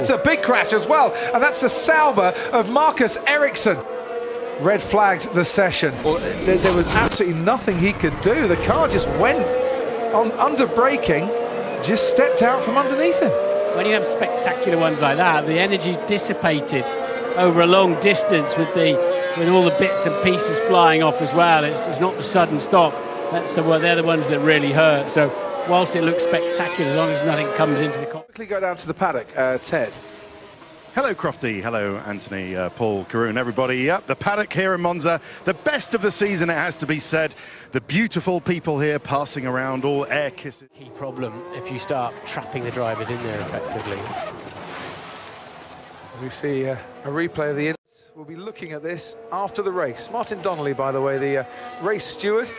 That's a big crash as well, and that's the Sauber of Marcus Ericsson. Red flagged the session. Well, there was absolutely nothing he could do. The car just went on under braking, just stepped out from underneath him. When you have spectacular ones like that, the energy's dissipated over a long distance with all the bits and pieces flying off as well. It's not the sudden stop. They're the ones that really hurt. So whilst it looks spectacular, as long as nothing comes into the cockpit. Quickly go down to the paddock, Ted. Hello Crofty, hello Anthony, Paul, Karun, everybody. Yep, the paddock here in Monza, the best of the season, it has to be said. The beautiful people here passing around, all air kisses. Key problem if you start trapping the drivers in there effectively. As we see a replay of the incident, we'll be looking at this after the race. Martin Donnelly, by the way, the race steward.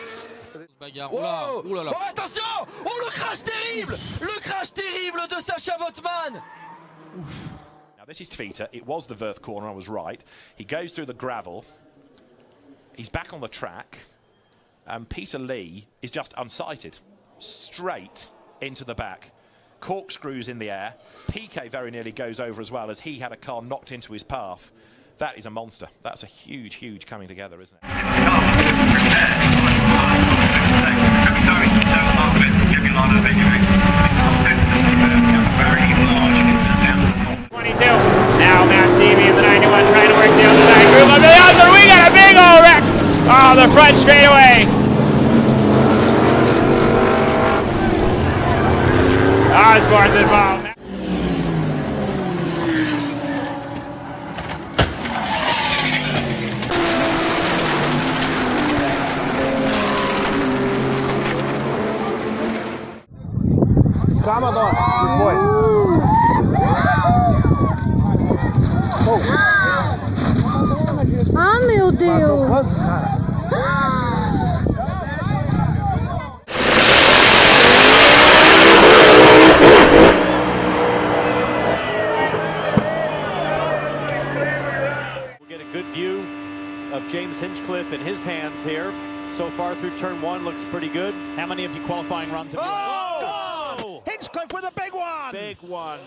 Whoa! Oh, attention! Oh, le crash terrible! Le crash terrible de Sacha Botman! Now this is Twitter. It was the Verth corner, I was right. He goes through the gravel. He's back on the track. And Peter Lee is just unsighted. Straight into the back. Corkscrews in the air. Piquet very nearly goes over as well as he had a car knocked into his path. That is a monster. That's a huge, huge coming together, isn't it? 22. Now Matt Seavey in the 91 trying to work down the back group of the other. We got a big old wreck. Oh, the front straightaway. Osborne's involved. Calma, Dó. Que foi? Ah, meu Deus! We'll get a good view of James Hinchcliffe in his hands here. So far through turn one, looks pretty good. How many of you qualifying runs have you Oh! Hinchcliffe with a big one! Big one.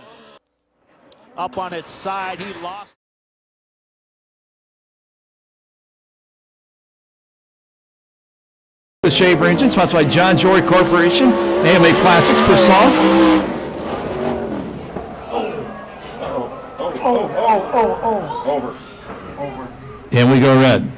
Up on its side, he lost. The Shaver engine, sponsored by John Jory Corporation, AMA Plastics, Persol. Over. And we go red.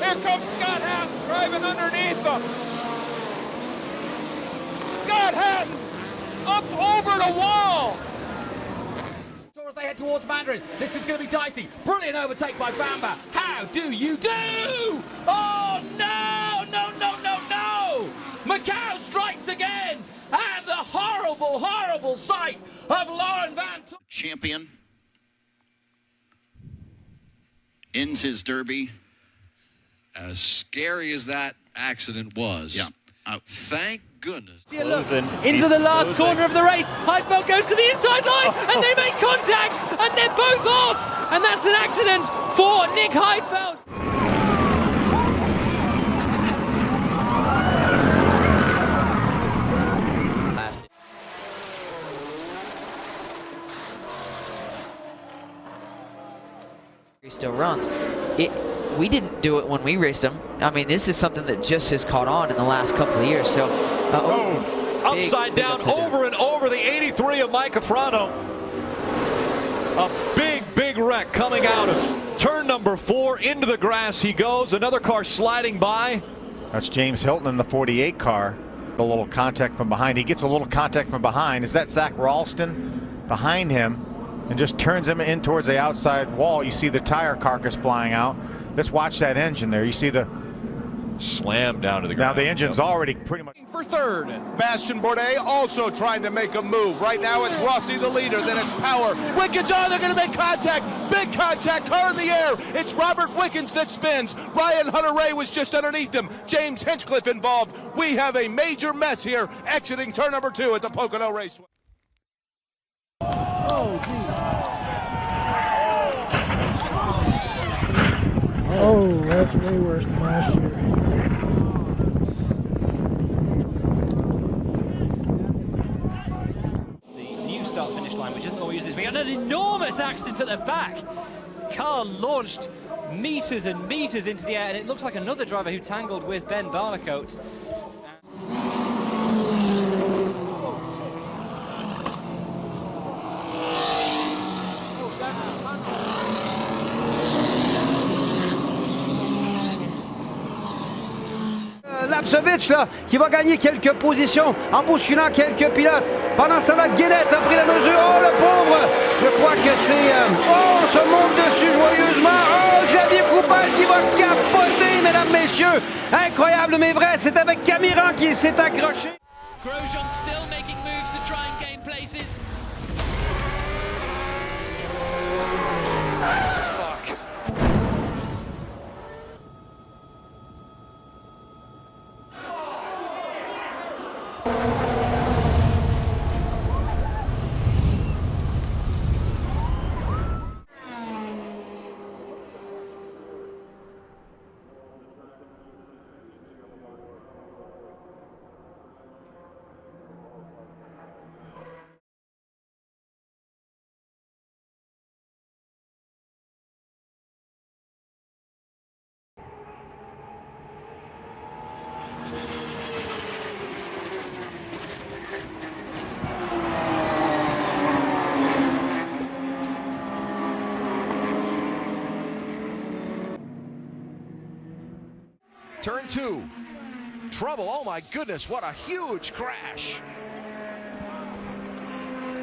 Here comes Scott Hatton driving underneath them. Scott Hatton up over the wall. As they head towards Mandarin, this is going to be dicey. Brilliant overtake by Bamba. How do you do? Oh no, no, no, no, no! Macau strikes again, and the horrible, horrible sight of Lauren Van Toor. Champion ends his derby. As scary as that accident was, thank goodness. Into the last corner of the race. Heidfeld goes to the inside line and they make contact and they're both off. And that's an accident for Nick Heidfeld. He still runs. We didn't do it when we raced him. I mean, this is something that just has caught on in the last couple of years. So, upside down, over and over the 83 of Mike Afrano. A big, big wreck coming out of turn number 4. Into the grass he goes. Another car sliding by. That's James Hilton in the 48 car. A little contact from behind. He gets a little contact from behind. Is that Zach Ralston behind him and just turns him in towards the outside wall? You see the tire carcass flying out. Let's watch that engine there. You see the slammed down to the Now ground. the engine's already pretty much. For third, Bastien Bourdais also trying to make a move. Right now it's Rossi the leader, then it's Power. Wickens, oh, they're going to make contact. Big contact, car in the air. It's Robert Wickens that spins. Ryan Hunter-Reay was just underneath him. James Hinchcliffe involved. We have a major mess here exiting turn number 2 at the Pocono Raceway. Oh, geez. Oh, that's way worse than last year. The new start-finish line, which isn't always this big, and an enormous accident at the back. Car launched meters and meters into the air, and it looks like another driver who tangled with Ben Barnicoat. Lapsevich là, qui va gagner quelques positions en bousculant quelques pilotes. Pendant ce temps-là, Guénette a pris la mesure. Oh, le pauvre! Je crois que c'est... Oh, on se monte dessus joyeusement. Oh, Xavier Coupal qui va capoter, mesdames, messieurs. Incroyable, mais vrai, c'est avec Camiran qu'il s'est accroché. Grosjean still making moves to try and gain places. Fuck. Turn 2. Trouble. Oh my goodness, what a huge crash.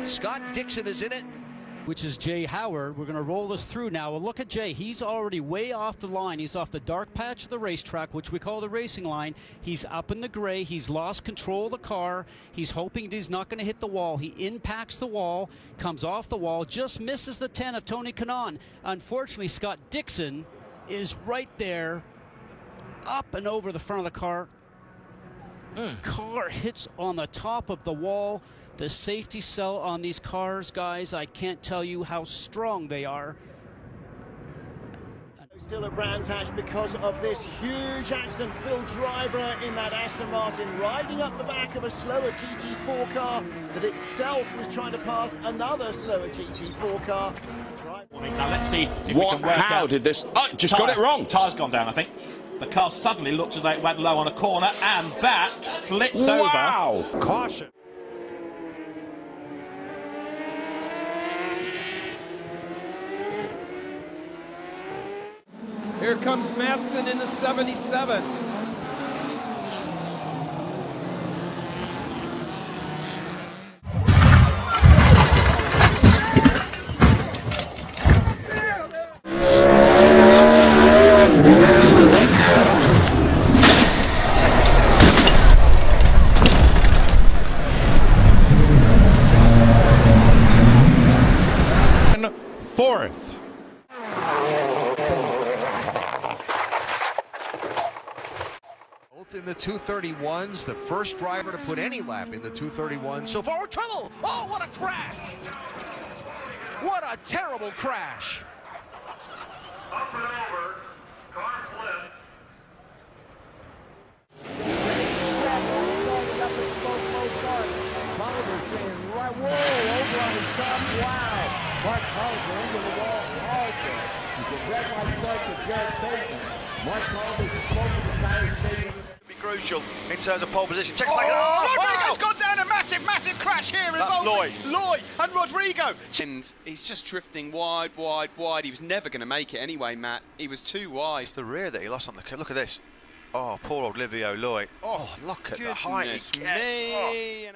Scott Dixon is in it. Which is Jay Howard. We're going to roll this through now. Well, look at Jay. He's already way off the line. He's off the dark patch of the racetrack, which we call the racing line. He's up in the gray. He's lost control of the car. He's hoping he's not going to hit the wall. He impacts the wall, comes off the wall, just misses the 10 of Tony Kanaan. Unfortunately, Scott Dixon is right there, up and over the front of the car. Car hits on the top of the wall. The safety cell on these cars, guys, I can't tell you how strong they are. Still at Brands Hatch because of this huge accident. Phil Driver in that Aston Martin riding up the back of a slower GT4 car that itself was trying to pass another slower GT4 car. Now let's see if we can work how out. did this... Oh, just got it wrong. Tyre's gone down, I think. The car suddenly looked as though it went low on a corner, and that flips over. Caution. Here comes Madsen in the 77. Fourth. Both in the 231s, the first driver to put any lap in the 231 so far. Trouble! Oh, what a crash! What a terrible crash! Up and over, car flipped. Whoa, over on his top. Wow. Mark Culver into the wall. Halted. He's a red light flag for Jared Bateman. Mark Culver smoking the tire station. Be crucial in terms of pole position. Check Rodrigo's gone down a massive crash here. That's Loy and Rodrigo. He's just drifting wide. He was never going to make it anyway, Matt. He was too wide. It's the rear that he lost on the... Look at this. Oh, poor old Livio Loy. Oh, look at the height he gets.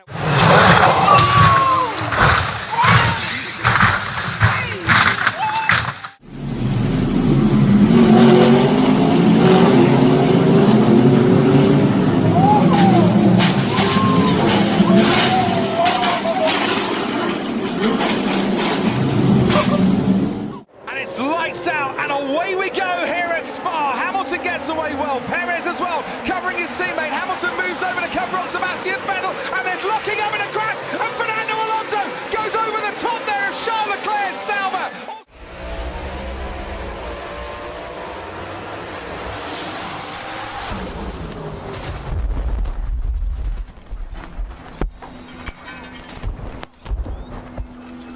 well. Perez as well, covering his teammate. Hamilton moves over to cover on Sebastian Vettel, and there's locking up in a crash, and Fernando Alonso goes over the top there of Charles Leclerc's Sauber.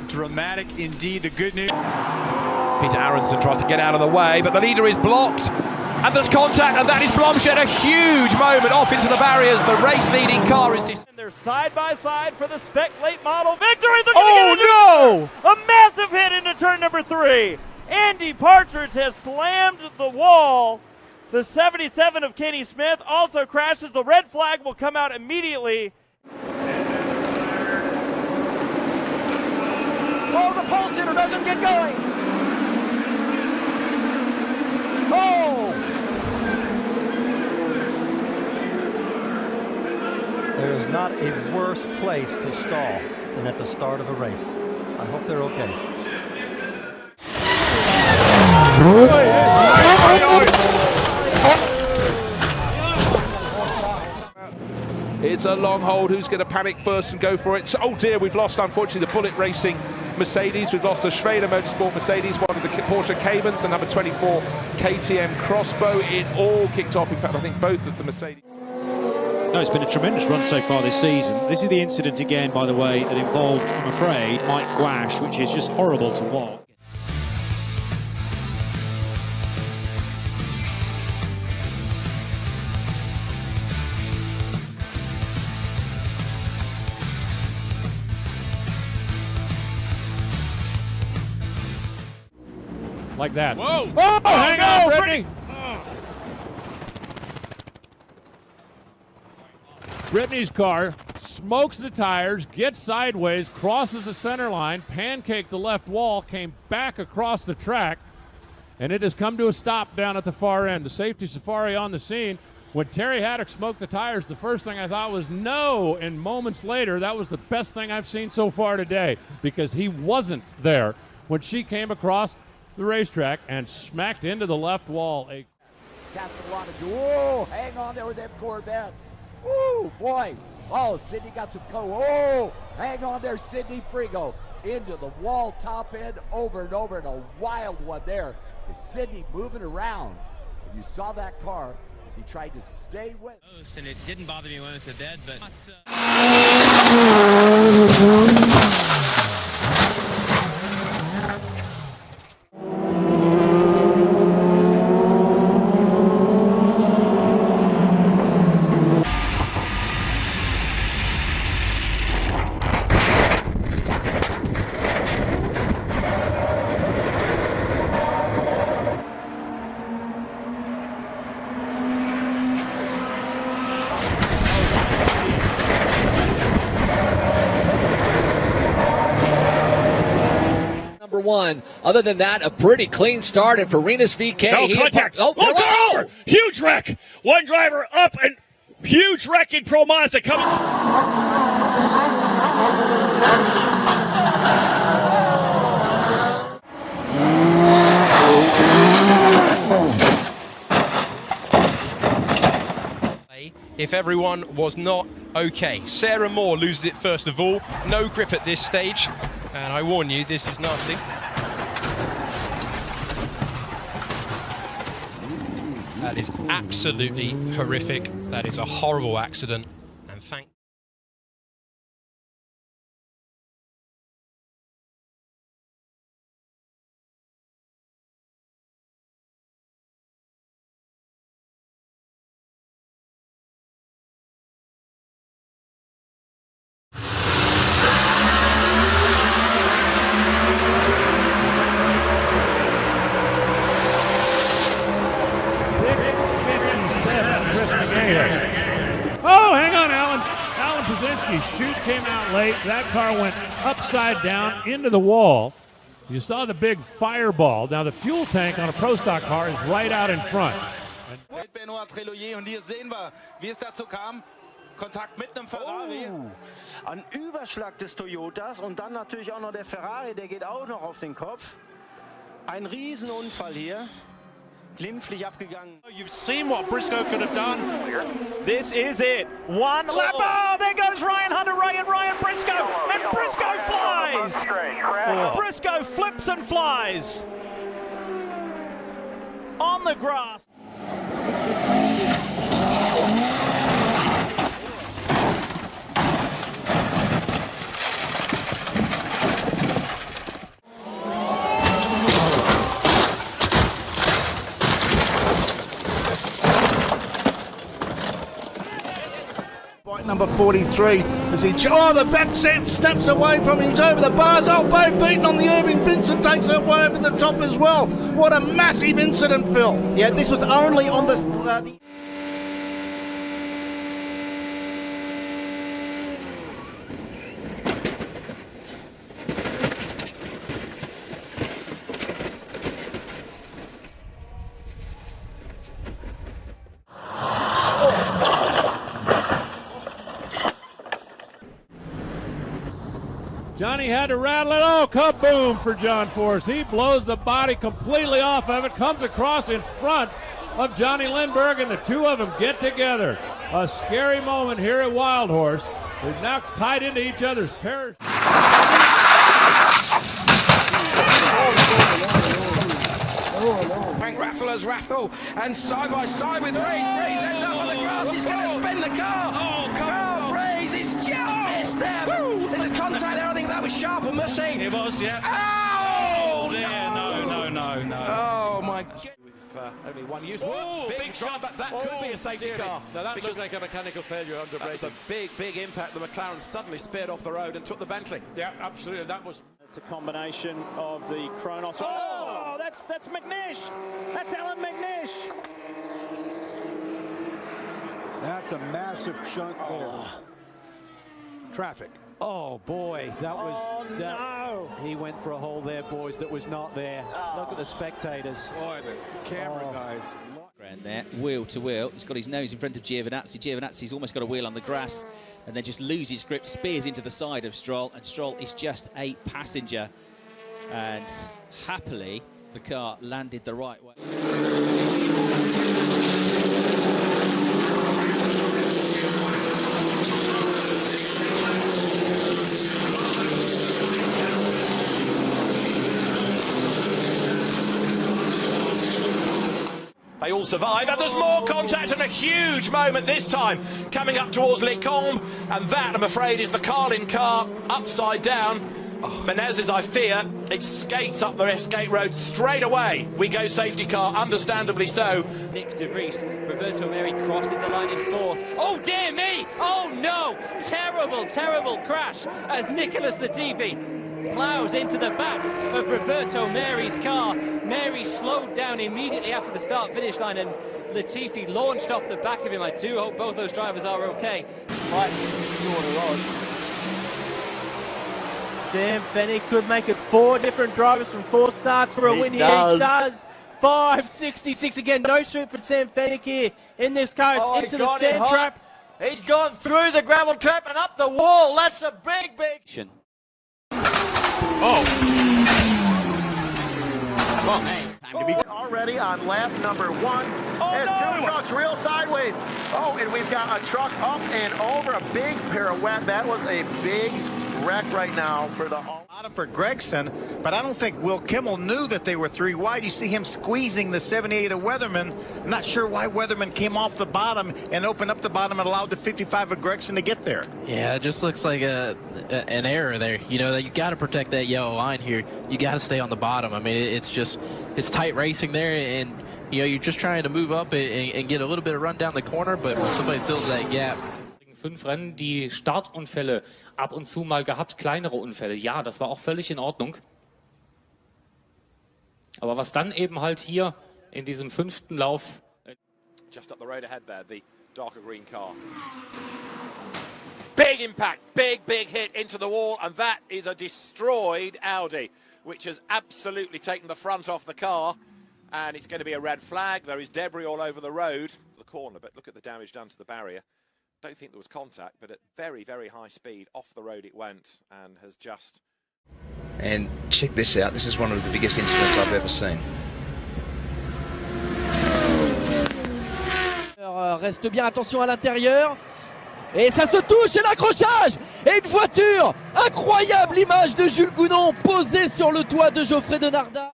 Dramatic indeed, the good news. Peter Aronson tries to get out of the way, but the leader is blocked. And there's contact, and that is Blomshed. A huge moment off into the barriers. The race-leading car is... And they're side by side for the Spec Late Model victory. Oh, no! A massive hit into turn number 3. Andy Partridge has slammed the wall. The 77 of Kenny Smith also crashes. The red flag will come out immediately. Oh, the pole sitter doesn't get going. Oh! There is not a worse place to stall than at the start of a race. I hope they're okay. It's a long hold. Who's going to panic first and go for it? So, oh dear, we've lost, unfortunately, the Bullet Racing Mercedes. We've lost a Schrader Motorsport Mercedes, one of the Porsche Caymans, the number 24 KTM Crossbow. It all kicked off. In fact, I think both of the Mercedes. No, it's been a tremendous run so far this season. This is the incident again, by the way, that involved, I'm afraid, Mike Gwash, which is just horrible to watch. Like that. Whoa! Oh, hang on, Brittany! Brittany's car smokes the tires, gets sideways, crosses the center line, pancaked the left wall, came back across the track, and it has come to a stop down at the far end. The safety safari on the scene. When Terry Haddock smoked the tires, the first thing I thought was no, and moments later, that was the best thing I've seen so far today, because he wasn't there when she came across the racetrack and smacked into the left wall. Castellano, whoa, hang on there with them Corvettes. Woo, boy. Oh, Sidney got some oh, hang on there, Sidney Frigo. Into the wall, top end, over and over, and a wild one there. Is Sidney moving around? And you saw that car as he tried to stay with. And it didn't bother me when it went to dead, but... One. Other than that, a pretty clean start. And for Renus VK, no contact. Oh, huge wreck. One driver up and huge wreck in Pro Mazda coming. If everyone was not okay. Sarah Moore loses it first of all. No grip at this stage. And I warn you, this is nasty. That is absolutely horrific. That is a horrible accident. And thank... Oh, hang on, Alan. Alan Pazinski's chute came out late. That car went upside down into the wall. You saw the big fireball. Now, the fuel tank on a Pro Stock car is right out in front. Benoit Treloyer, und hier sehen wir, wie es dazu kam. Kontakt mit einem Ferrari. Ein Überschlag des Toyotas und dann natürlich auch noch der Ferrari, der geht auch noch auf den Kopf. Ein Riesenunfall hier. glimpflich abgegangen. You've seen what Briscoe could have done. This is it. One lap. Oh, there goes Ryan Hunter-Reay and Ryan Briscoe. And Briscoe flies. Briscoe flips and flies on the grass. Number 43 as he the back set snaps away from him. He's over the bars. Oh, Bo beaten on the Irving. Vincent takes it way over the top as well. What a massive incident, Phil. Yeah, this was only on the Johnny had to rattle it. Oh, kaboom for John Force. He blows the body completely off of it, comes across in front of Johnny Lindbergh, and the two of them get together. A scary moment here at Wild Horse. They're now tied into each other's parachute. Frank Raffler's Raffle, and side by side with Rays. Rays ends up on the grass. He's going to spin the car. Oh, Rays is just missed there. This is contact there. I think that was sharp and must say. It was, yeah. Oh, dear, no. Oh, my God. With only one use. Big shot, but that could be a safety car. No, that looks like a mechanical failure under braking. That was a big impact. The McLaren suddenly speared off the road and took the Bentley. Yeah, absolutely. That was. It's a combination of the Kronos. Oh, that's McNish. That's Alan McNish. That's a massive chunk there. Traffic. Oh boy, that was no. He went for a hole there, boys, that was not there. Look at the spectators. Boy, the camera guys. Around there, wheel to wheel. He's got his nose in front of Giovinazzi. Giovinazzi's almost got a wheel on the grass and then just loses grip, spears into the side of Stroll, and Stroll is just a passenger. And happily, the car landed the right way. They all survive, and there's more contact and a huge moment this time coming up towards Lecombe, and that, I'm afraid, is the Carlin car upside down. Menezes, I fear, it skates up the escape road straight away. We go safety car, understandably so. Nick De Vries, Roberto Meri crosses the line in fourth. Oh dear me! Oh no! Terrible crash as Nicholas Latifi plows into the back of Roberto Meri's car. Meri slowed down immediately after the start-finish line, and Latifi launched off the back of him. I do hope both those drivers are okay. Sam Fennick could make it 4 different drivers from 4 starts for a win here. He does. 5.66 again. No shoot for Sam Fennick here in this car. It's into the sand trap. He's gone through the gravel trap and up the wall. That's a big. Already on lap number 1. And 2 trucks real sideways. Oh, and we've got a truck up and over, a big pirouette. That was a big wreck right now for the bottom for Gregson, but I don't think Will Kimmel knew that they were 3 wide. You see him squeezing the 78 of Weatherman. I'm not sure why Weatherman came off the bottom and opened up the bottom and allowed the 55 of Gregson to get there. Yeah, it just looks like an error there. You know, that you got to protect that yellow line here. You got to stay on the bottom. I mean, it's tight racing there, and you know, you're just trying to move up and get a little bit of run down the corner, but when somebody fills that gap. 5 Rennen die Startunfälle ab und zu mal gehabt, kleinere Unfälle. Ja, das war auch völlig in Ordnung. Aber was dann eben halt hier in diesem 5. Lauf... Just up the road ahead there, the darker green car. Big impact, big hit into the wall, and that is a destroyed Audi, which has absolutely taken the front off the car, and it's going to be a red flag. There is debris all over the road. The corner, but look at the damage done to the barrier. Don't think there was contact, but at very high speed off the road it went, and has just... And check this out, this is one of the biggest incidents I've ever seen. Reste bien attention à l'intérieur. Et ça se touche, et l'accrochage. Et une voiture. Incroyable image de Jules Gounon posée sur le toit de Geoffrey Denardat.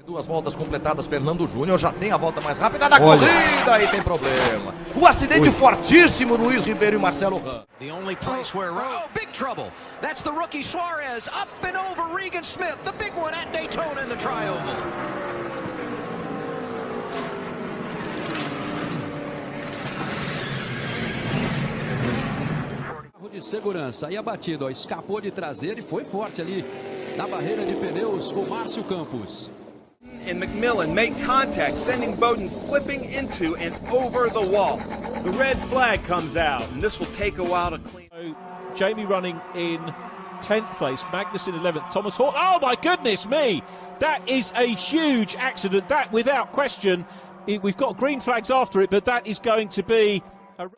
Duas voltas completadas, Fernando Júnior já tem a volta mais rápida na corrida e tem problema. O acidente fortíssimo, Luiz Ribeiro e Marcelo. The only place where big trouble. That's the rookie Suarez up and over Regan Smith, the big one at Daytona in the tri-oval. De segurança, aí a batida, ó, escapou de traseira e foi forte ali na barreira de pneus o Márcio Campos. And McMillan make contact, sending Bowden flipping into and over the wall. The red flag comes out, and this will take a while to clean. Jamie running in 10th place, Magnus in 11th, Thomas Hall. Oh my goodness me! That is a huge accident. That, without question, we've got green flags after it, but that is going to be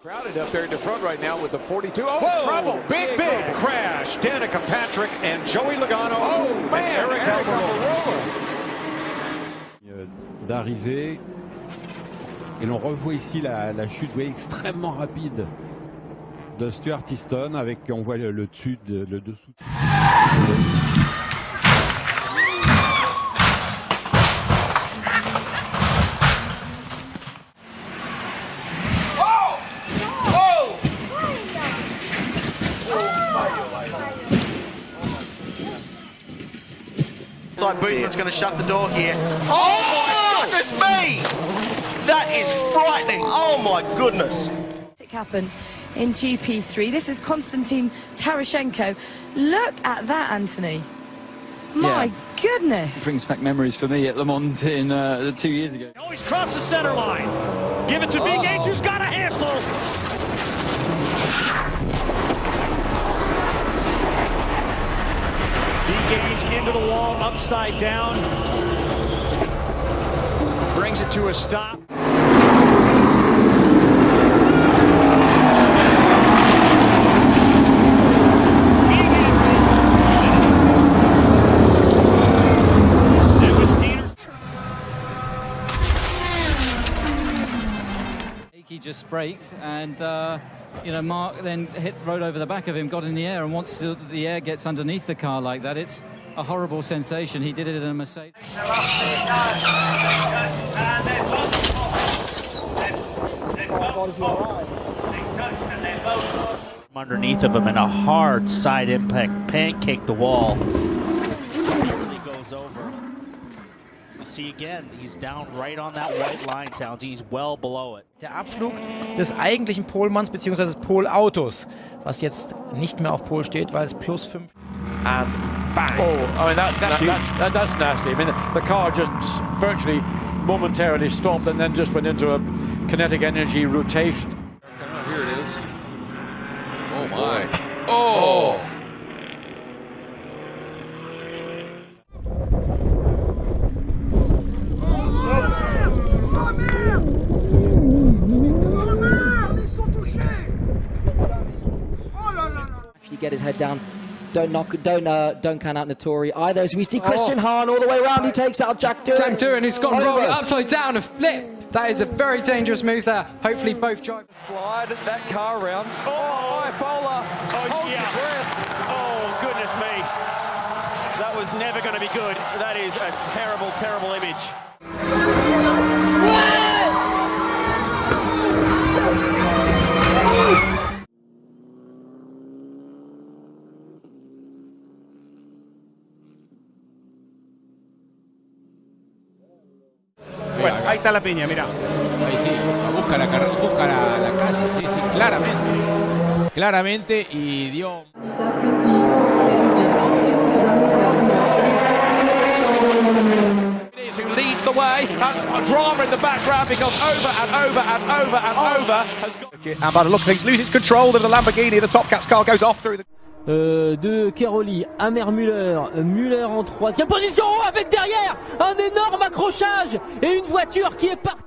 crowded up there in the front right now with the 42. Oh, whoa, trouble! Big crash. Danica Patrick and Joey Logano and Eric Almirola. D'arriver et l'on revoit ici la chute extrêmement rapide de Stuart Easton avec on voit le dessus le dessous. It's like Bootman's going to shut the door here. Oh, my goodness me! That is frightening. Oh, my goodness. It happened in GP3. This is Konstantin Tarashenko. Look at that, Anthony. My goodness. It brings back memories for me at Le Mans in 2 years ago. Oh, he's crossed the center line. Give it to Big H, who's got a handful. Gauge into the wall, upside down. Brings it to a stop. He just braked and you know, Mark then rode over the back of him, got in the air, and once the air gets underneath the car like that, it's a horrible sensation. He did it in a Mercedes. Underneath of him and a hard side impact pancaked the wall. Really goes over. You see again, he's down right on that white line, Towns. He's well below it. Der Abflug des eigentlichen Polmanns bzw. des Polautos, was jetzt nicht mehr auf Pol steht, weil es +5. And bang! Oh, I mean that's nasty. I mean the car just virtually momentarily stopped and then just went into a kinetic energy rotation. Here it is. Oh my! Oh! He get his head down. Don't count out Notori either. As we see Christian Hahn all the way around, he takes out Jack Doohan. Jack Doohan, who's gone rolled upside down, a flip. That is a very dangerous move there. Hopefully both drivers slide that car around. Oh, Fola. Oh, yeah. Oh, goodness me. That was never going to be good. That is a terrible, terrible image. Bueno, ahí está la piña, mira. Ahí sí, busca la calle, sí, sí, claramente. Claramente y dio... Who leads the way, and drama in the background because over has got... And by the look of things, loses control of the Lamborghini, the Top Cat's car goes off through the... De Keroli, Amer Müller en troisième position avec derrière un énorme accrochage et une voiture qui est partie.